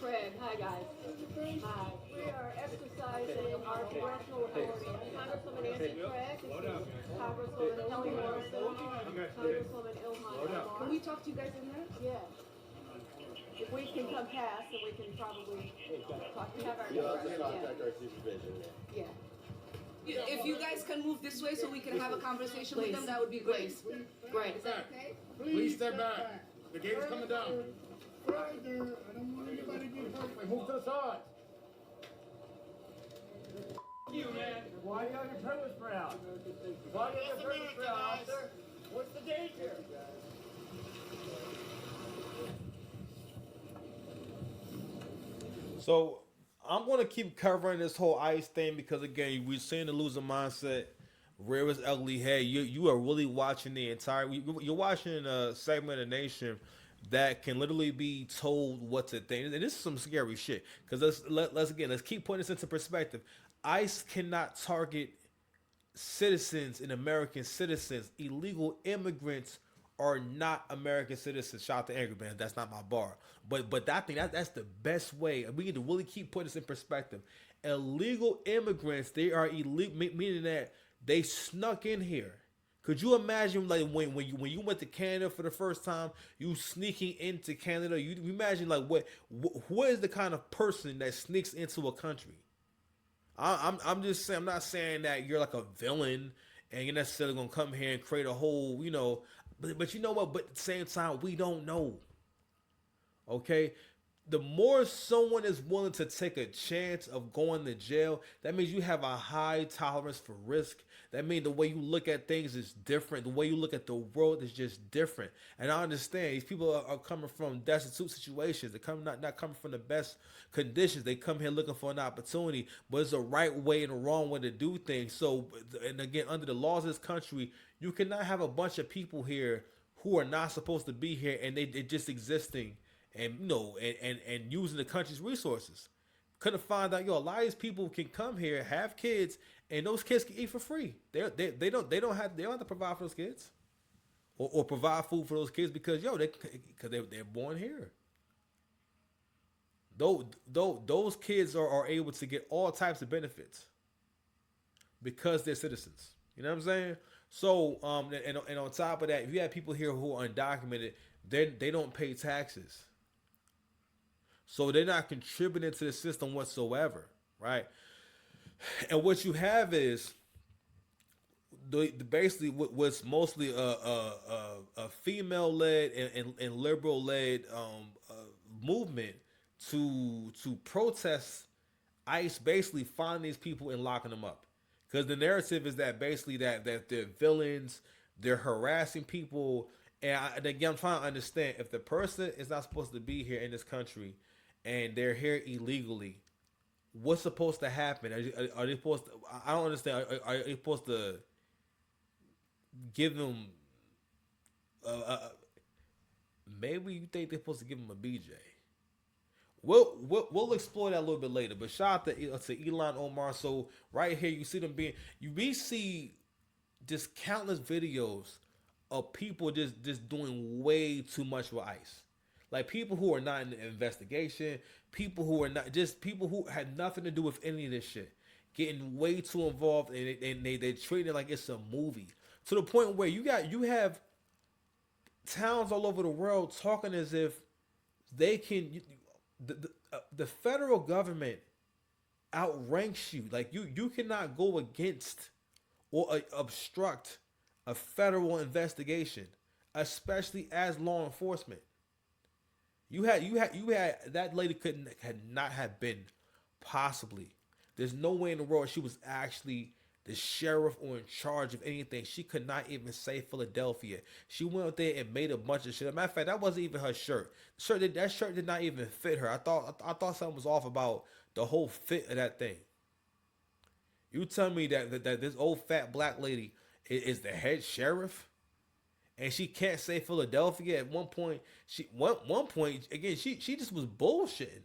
Craig. Hi, guys. Hi. We are exercising our congressional authority. Congresswoman Nancy Craig, Congresswoman Kelly Morrison, Congresswoman Ilhan Omar. Can we talk to you guys in there? Yeah. If we can come past, then we can probably talk to you. Have our You also yeah. contact our supervision. Yeah. If you guys can move this way so we can have a conversation with Please. them, that would be great. Great. Is that okay? Please step back. The gate is coming down. Right there. I don't want anybody to get hurt. Move to the side. You, man. Why do you have your pepper spray out? Why do you have your pepper spray out, officer? What's the danger? So I'm gonna keep covering this whole ICE thing because again, we're seeing the loser mindset rear its ugly head. You are really watching the entire. You're watching a segment of the nation that can literally be told what to think, and this is some scary shit. Because let's keep putting this into perspective. ICE cannot target citizens and American citizens. Illegal immigrants are not American citizens. Shout out to Angry Man. That's not my bar. But I think that's the best way. And we need to really keep putting this in perspective. Illegal immigrants, they are illegal, meaning that they snuck in here. Could you imagine like when you went to Canada for the first time, you sneaking into Canada? You imagine like what is the kind of person that sneaks into a country? I'm just saying, I'm not saying that you're like a villain and you're necessarily gonna come here and create a whole, but you know what? But at the same time, we don't know. Okay, the more someone is willing to take a chance of going to jail, that means you have a high tolerance for risk. That means the way you look at things is different. The way you look at the world is just different. And I understand these people are coming from destitute situations. They come not coming from the best conditions. They come here looking for an opportunity, but it's a right way and a wrong way to do things. So, and again, under the laws of this country, you cannot have a bunch of people here who are not supposed to be here and they're just existing and and using the country's resources. Couldn't find out, a lot of these people can come here, have kids, and those kids can eat for free. They don't have to provide for those kids, or provide food for those kids because they're born here. Those kids are able to get all types of benefits because they're citizens. You know what I'm saying? So and on top of that, if you have people here who are undocumented, they don't pay taxes. So they're not contributing to the system whatsoever, right? And what you have is basically what's mostly a female led and liberal led movement to protest ICE basically finding these people and locking them up. Because the narrative is that basically that they're villains, they're harassing people, and again, I'm trying to understand if the person is not supposed to be here in this country and they're here illegally, what's supposed to happen? Are they supposed to? I don't understand. Are they supposed to give them? Maybe you think they're supposed to give them a BJ. We'll explore that a little bit later. But shout out to Ilhan Omar. So right here, you see them being. We see just countless videos of people just doing way too much with ICE. Like people who are not in the investigation, people who are not just people who had nothing to do with any of this shit, getting way too involved and they treat it like it's a movie to the point where you have towns all over the world talking as if they can the federal government outranks you. Like you cannot go against or obstruct a federal investigation, especially as law enforcement. You had that lady had not have been possibly. There's no way in the world she was actually the sheriff or in charge of anything. She could not even say Philadelphia. She went out there and made a bunch of shit. As a matter of fact, that wasn't even her shirt. That shirt did not even fit her. I thought something was off about the whole fit of that thing. You tell me that this old fat black lady is the head sheriff? And she can't say Philadelphia. At one point, one point again, she just was bullshitting.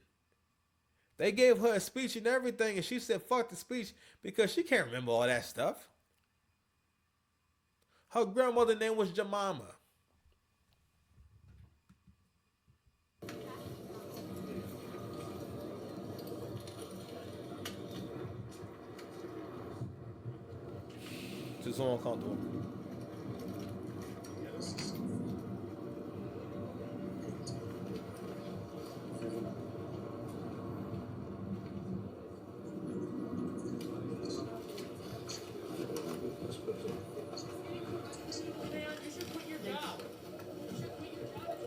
They gave her a speech and everything, and she said fuck the speech because she can't remember all that stuff. Her grandmother's name was Jemima. so uncomfortable.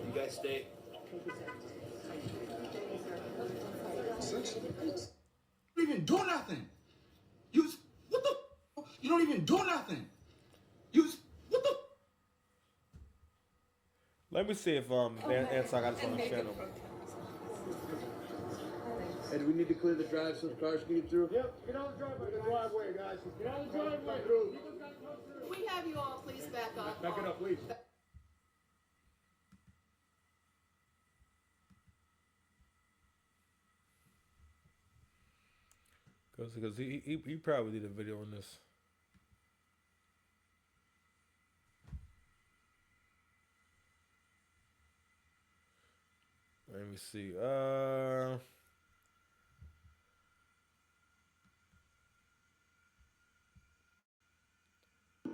You guys stay. You don't even do nothing. What the? You don't even do nothing. What the? Let me see if Anti got this on the channel. Hey, do we need to clear the drive so the cars can get through? Yep, get on the driveway, guys. Get on the driveway. We have you all please back up. Back it up, please. Because he probably did a video on this. Let me see. Trump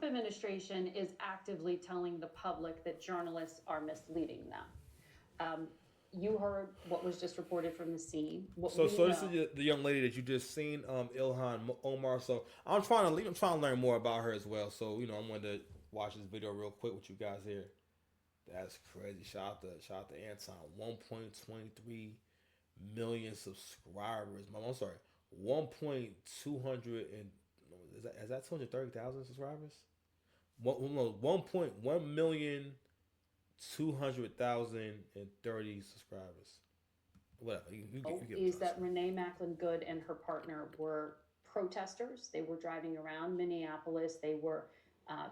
administration is actively telling the public that journalists are misleading them. You heard what was just reported from the scene. So this is the young lady that you just seen, Ilhan Omar. So I'm trying to learn more about her as well. So I'm going to watch this video real quick with you guys here. That's crazy. Shout out to Anton. 1.23 million subscribers. I'm sorry. 1.200 and is that 230,000 subscribers? 1.1 million 200,030 subscribers. Whatever. Is that Renee Macklin Good and her partner were protesters. They were driving around Minneapolis. They were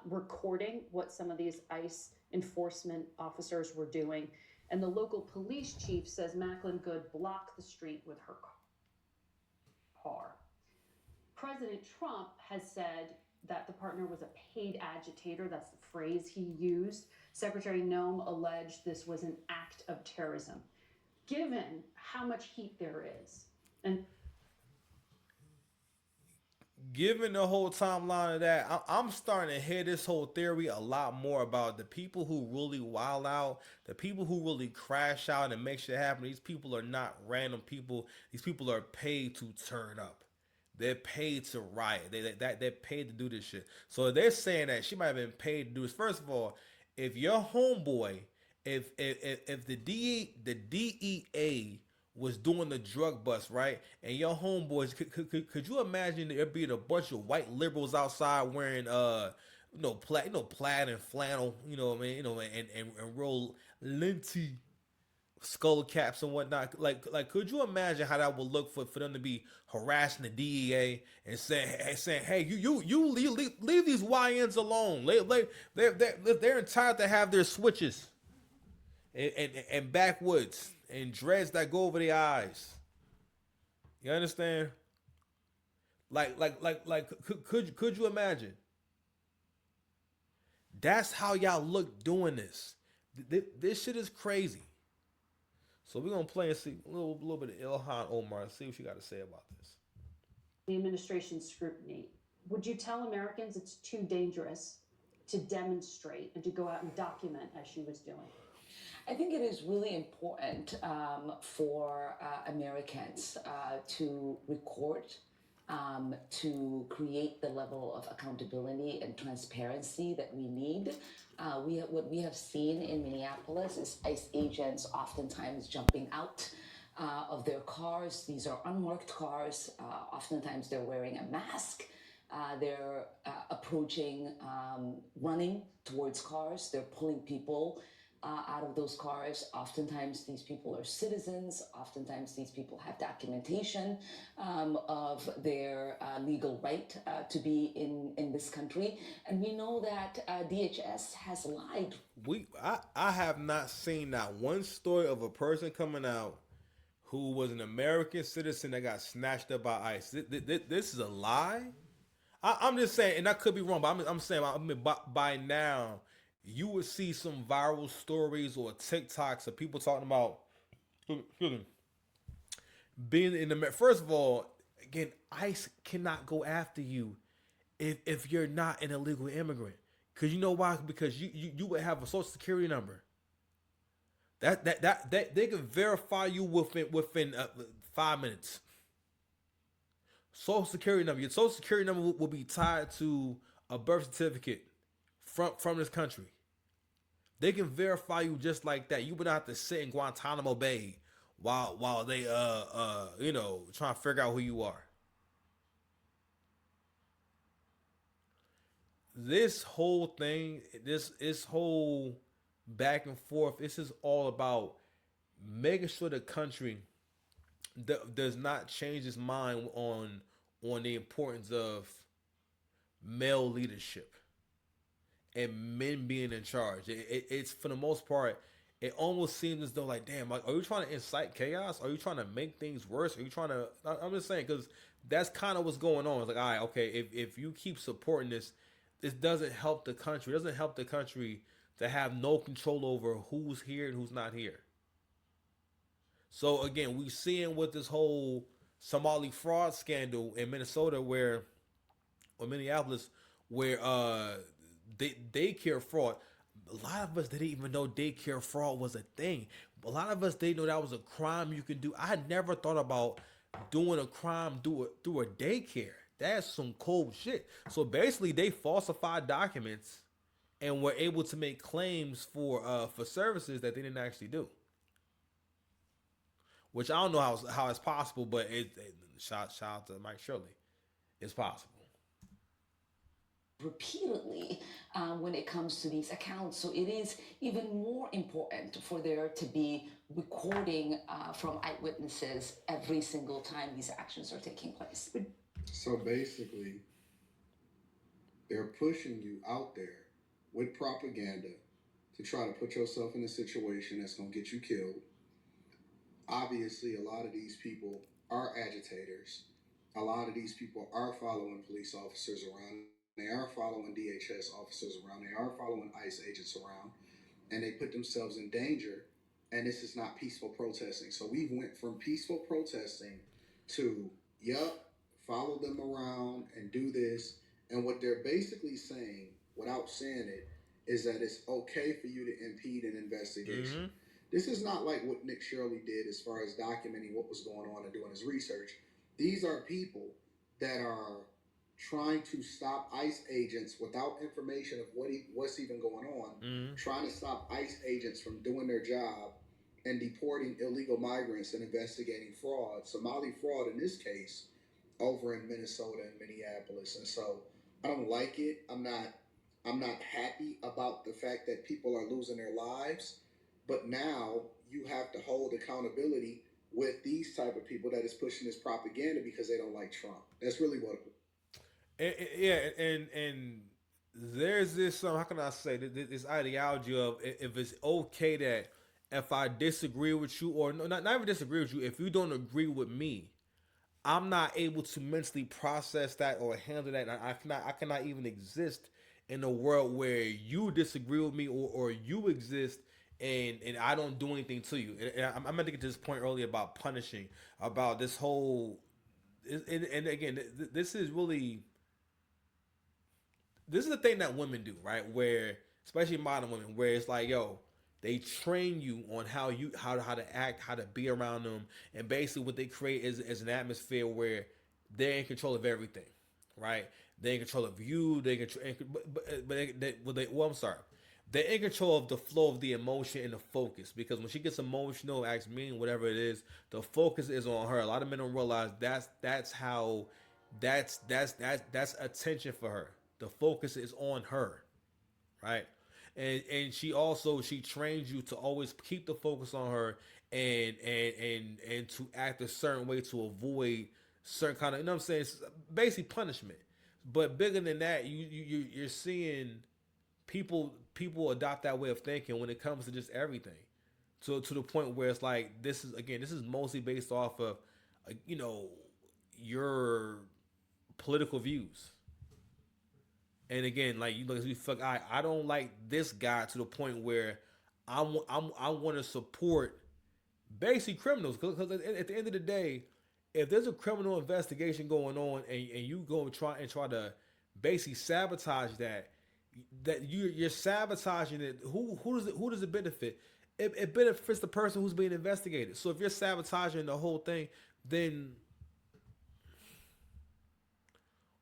recording what some of these ICE enforcement officers were doing. And the local police chief says Macklin Good blocked the street with her car. President Trump has said that the partner was a paid agitator. That's the phrase he used. Secretary Noem alleged this was an act of terrorism. Given how much heat there is, and given the whole timeline of that, I'm starting to hear this whole theory a lot more about the people who really wild out, the people who really crash out and make shit happen. These people are not random people. These people are paid to turn up. They're paid to riot. They're paid to do this shit. So they're saying that she might have been paid to do this. First of all, if your homeboy, if the DEA was doing the drug bust, right, and your homeboys, could you imagine there being a bunch of white liberals outside wearing plaid and flannel, and real linty skull caps and whatnot. Like, could you imagine how that would look for them to be harassing the DEA and saying, hey, you leave these YNs alone. They're entitled to have their switches and backwoods and dreads that go over their eyes. You understand? Could you imagine? That's how y'all look doing this. This shit is crazy. So we're gonna play and see a little bit of Ilhan Omar and see what she got to say about this. The administration's scrutiny. Would you tell Americans it's too dangerous to demonstrate and to go out and document as she was doing? I think it is really important for Americans to record, to create the level of accountability and transparency that we need. What we have seen in Minneapolis is ICE agents oftentimes jumping out of their cars. These are unmarked cars. Oftentimes they're wearing a mask. They're approaching, running towards cars. They're pulling people out of those cars. Oftentimes these people are citizens. Oftentimes these people have documentation of their legal right to be in this country. And we know that DHS has lied. I have not seen not one story of a person coming out who was an American citizen that got snatched up by ICE. This is a lie? I'm just saying, and I could be wrong, but I'm saying, by now, you would see some viral stories or TikToks of people talking about being in the. First of all, again, ICE cannot go after you if you're not an illegal immigrant. Because you know why? Because you would have a social security number. That they can verify you within 5 minutes. Social security number. Your social security number will be tied to a birth certificate from this country. They can verify you just like that. You would not have to sit in Guantanamo Bay while they trying to figure out who you are. This whole thing, this whole back and forth, this is all about making sure the country does not change its mind on the importance of male leadership and men being in charge. It's for the most part, it almost seems as though like, damn, like, are you trying to incite chaos? Are you trying to make things worse? Are you trying to? I'm just saying because that's kind of what's going on. It's like, all right, okay, if you keep supporting this doesn't help the country. It doesn't help the country to have no control over who's here and who's not here. So again, we seeing with this whole Somali fraud scandal in Minnesota, or Minneapolis, where daycare fraud. A lot of us didn't even know daycare fraud was a thing. A lot of us didn't know that was a crime you could do. I had never thought about doing a crime through a daycare. That's some cold shit. So basically, they falsified documents and were able to make claims for services that they didn't actually do. Which I don't know how it's possible, but shout out to Mike Shirley, it's possible. Repeatedly when it comes to these accounts. So it is even more important for there to be recording from eyewitnesses every single time these actions are taking place. So basically, they're pushing you out there with propaganda to try to put yourself in a situation that's going to get you killed. Obviously, a lot of these people are agitators. A lot of these people are following police officers around. They are following DHS officers around. They are following ICE agents around. And they put themselves in danger. And this is not peaceful protesting. So we went from peaceful protesting to, follow them around and do this. And what they're basically saying, without saying it, is that it's okay for you to impede an investigation. Mm-hmm. This is not like what Nick Shirley did as far as documenting what was going on and doing his research. These are people that are trying to stop ICE agents without information of what's even going on, trying to stop ICE agents from doing their job and deporting illegal migrants and investigating fraud, Somali fraud in this case, over in Minnesota and Minneapolis. And so I don't like it. I'm not happy about the fact that people are losing their lives, but now you have to hold accountability with these type of people that is pushing this propaganda because they don't like Trump. That's really what and there's this how can I say this ideology of if it's okay that if I disagree with you or not even disagree with you, if you don't agree with me, I'm not able to mentally process that or handle that. I cannot even exist in a world where you disagree with me or you exist and I don't do anything to you. And I'm going to get to this point earlier about punishing, about this whole, and again, this is the thing that women do, right? Where, especially modern women, where it's like, they train you on how to act, how to be around them, and basically what they create is an atmosphere where they're in control of everything, right? They're in control of you. I'm sorry. They're in control of the flow of the emotion and the focus, because when she gets emotional, acts mean, whatever it is, the focus is on her. A lot of men don't realize that's attention for her. The focus is on her, right? And she trains you to always keep the focus on her and to act a certain way to avoid certain kind of, you know what I'm saying, it's basically punishment. But bigger than that, you're seeing people adopt that way of thinking when it comes to just everything, to the point where it's like this is mostly based off of your political views. And again, like, you look, fuck, I don't like this guy to the point where I want to support basically criminals, because at the end of the day, if there's a criminal investigation going on and you go try to basically sabotage that you're sabotaging it. Who does it benefit? It benefits the person who's being investigated. So if you're sabotaging the whole thing, then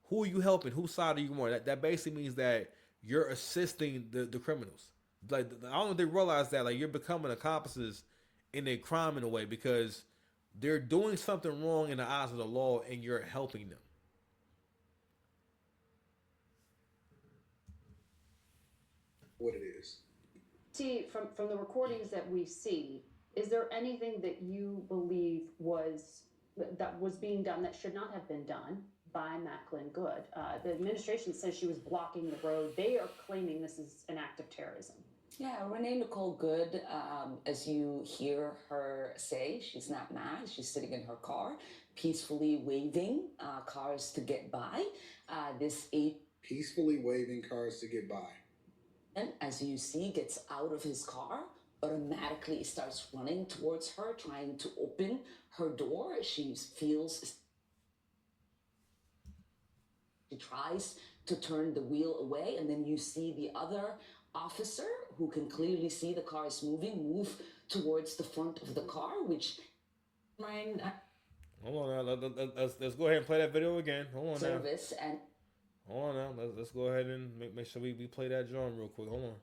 who are you helping? Whose side are you on? That basically means that you're assisting the criminals. Like, I don't know if they realize that, like, you're becoming accomplices in a crime in a way, because they're doing something wrong in the eyes of the law and you're helping them. What it is. See, from the recordings that we see, is there anything that you believe that was being done that should not have been done by Macklin Good? The administration says she was blocking the road. They are claiming this is an act of terrorism. Yeah, Renee Nicole Good, as you hear her say, she's not mad. She's sitting in her car, peacefully waving cars to get by. Peacefully waving cars to get by. And as you see, gets out of his car, automatically starts running towards her, trying to open her door. She tries to turn the wheel away, and then you see the other officer, who can clearly see the car is move towards the front of the car, which Ryan. Hold on now. Let's go ahead and play that video again. Hold on service now. And hold on now. Let's go ahead and make sure we play that drum real quick. Hold on.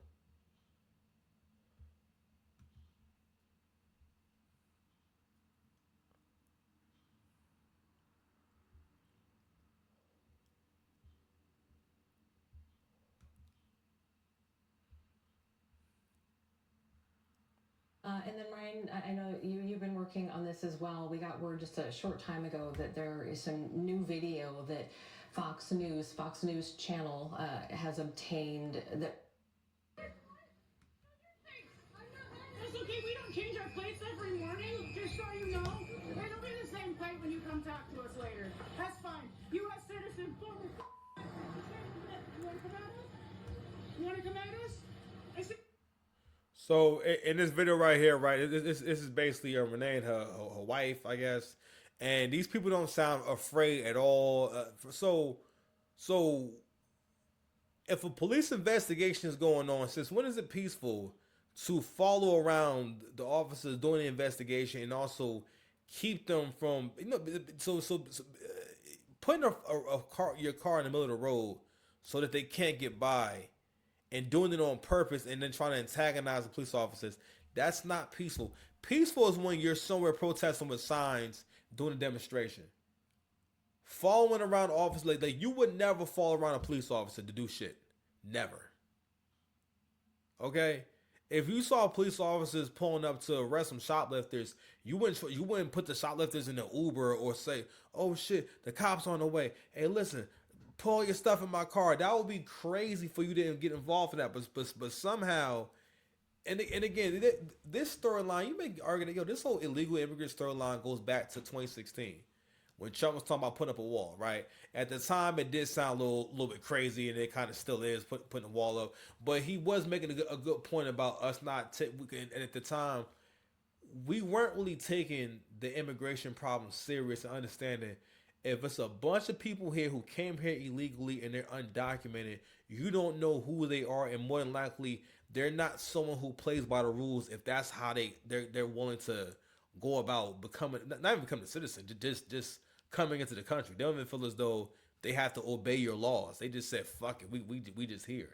And then Ryan, I know you've been working on this as well. We got word just a short time ago that there is some new video that Fox News channel has obtained that. That's okay, we don't change our plates every morning, just so you know. It'll be the same plate when you come talk to us later. That's fine. U.S. citizen, former. You want to come at us? You want to come at us? I see. So in this video right here, right, this is basically Renee and her wife, I guess, and these people don't sound afraid at all. So if a police investigation is going on, since when is it peaceful to follow around the officers doing the investigation and also keep them from, putting your car in the middle of the road so that they can't get by, and doing it on purpose and then trying to antagonize the police officers, that's not peaceful. Peaceful is when you're somewhere protesting with signs, doing a demonstration. Following around officers, like you would never follow around a police officer to do shit. Never. Okay? If you saw police officers pulling up to arrest some shoplifters, you wouldn't put the shoplifters in the Uber or say, oh shit, the cops on the way. Hey, listen, pull your stuff in my car. That would be crazy for you to get involved in that. But somehow, and again, this storyline, you may argue that, this whole illegal immigrant storyline goes back to 2016 when Trump was talking about putting up a wall, right? At the time, it did sound a little bit crazy, and it kind of still is putting a wall up. But he was making a good point about us not and at the time, we weren't really taking the immigration problem serious and understanding if it's a bunch of people here who came here illegally and they're undocumented, you don't know who they are, and more than likely they're not someone who plays by the rules if that's how they're willing to go about becoming, not even becoming a citizen, just coming into the country. They don't even feel as though they have to obey your laws. They just said, fuck it, we just here.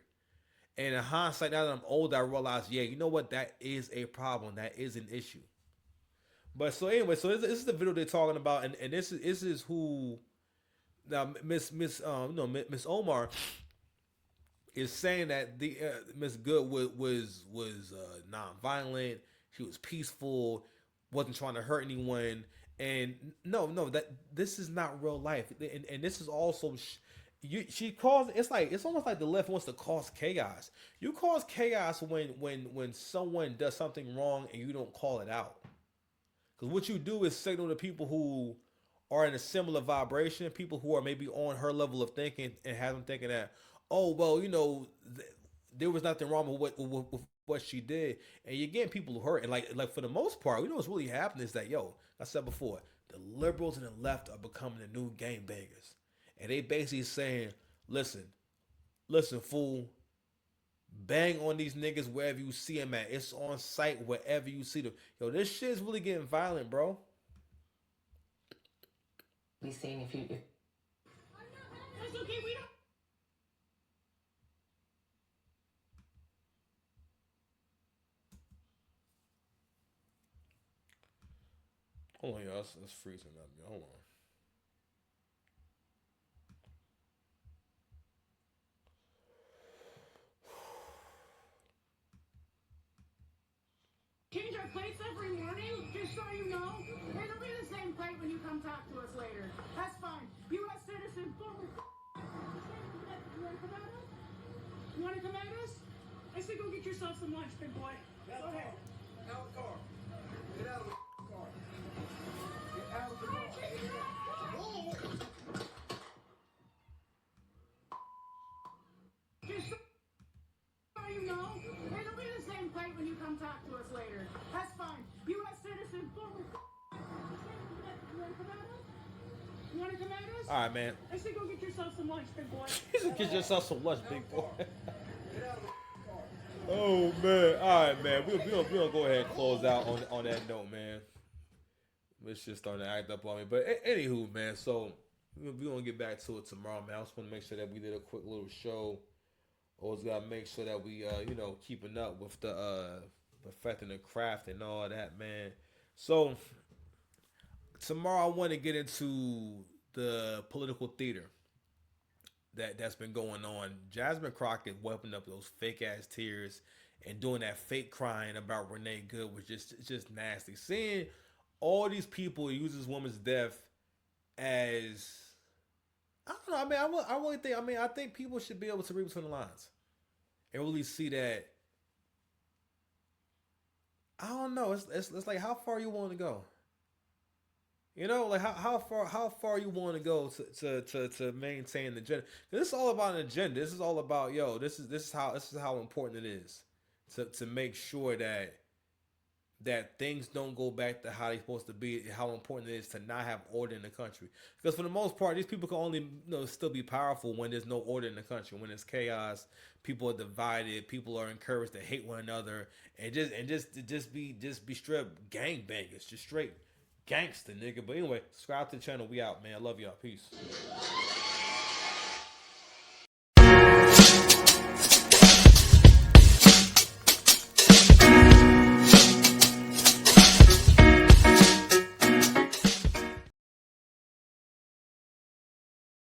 And in hindsight, now that I'm older, I realize, yeah, you know what? That is a problem. That is an issue. But so anyway, so this is the video they're talking about, and this is who now Miss Omar is saying that the Miss Good was non-violent. She was peaceful, wasn't trying to hurt anyone, and no, that this is not real life, and this is also. She caused, it's almost like the left wants to cause chaos. You cause chaos when someone does something wrong and you don't call it out. Because what you do is signal to people who are in a similar vibration, people who are maybe on her level of thinking, and have them thinking that, oh, well, there was nothing wrong with what she did. And you're getting people hurt. And like for the most part, what's really happening is that, I said before, the liberals and the left are becoming the new gangbangers. And they basically saying, Listen, listen, fool. Bang on these niggas wherever you see them at. It's on site wherever you see them. Yo, this shit's really getting violent, bro. Be seeing if you. That's okay, we don't. Hold on, y'all. It's freezing up. Hold on. Change our plates every morning, just so you know. It'll be the same plate when you come talk to us later. That's fine. U.S. citizen, former. You want to come at us? You want to come at us? I said go get yourself some lunch, big boy. Go ahead. Out of the car. Get out of the car. Get out of the car. Just so you know, it'll be the same plate when you come talk to us later. That's fine. U.S. citizen, former. You want to come at us? You want to come at us? All right, man. I said go get yourself some lunch, big boy. Get yourself some lunch, big boy. Oh man! All right, man. We'll go ahead and close out on that note, man. This shit's starting to act up on me. But anywho, man. So we're gonna get back to it tomorrow, man. I just want to make sure that we did a quick little show. Always gotta make sure that we keeping up with the perfecting the craft and all that, man. So tomorrow I want to get into the political theater that's been going on. Jasmine Crockett wiping up those fake ass tears and doing that fake crying about Renee Good was just nasty. Seeing all these people use this woman's death as, I don't know. I mean, I really think. I mean, I think people should be able to read between the lines and really see that. I don't know. It's like, how far you want to go. You know, like how far you want to go to maintain the agenda. This is all about an agenda. This is all about, yo, this is how important it is to make sure that things don't go back to how they're supposed to be. How important it is to not have order in the country. Because for the most part, these people can only still be powerful when there's no order in the country. When there's chaos, people are divided. People are encouraged to hate one another and just be straight gangbangers, just straight gangster, nigga. But anyway, subscribe to the channel. We out, man. I love y'all. Peace.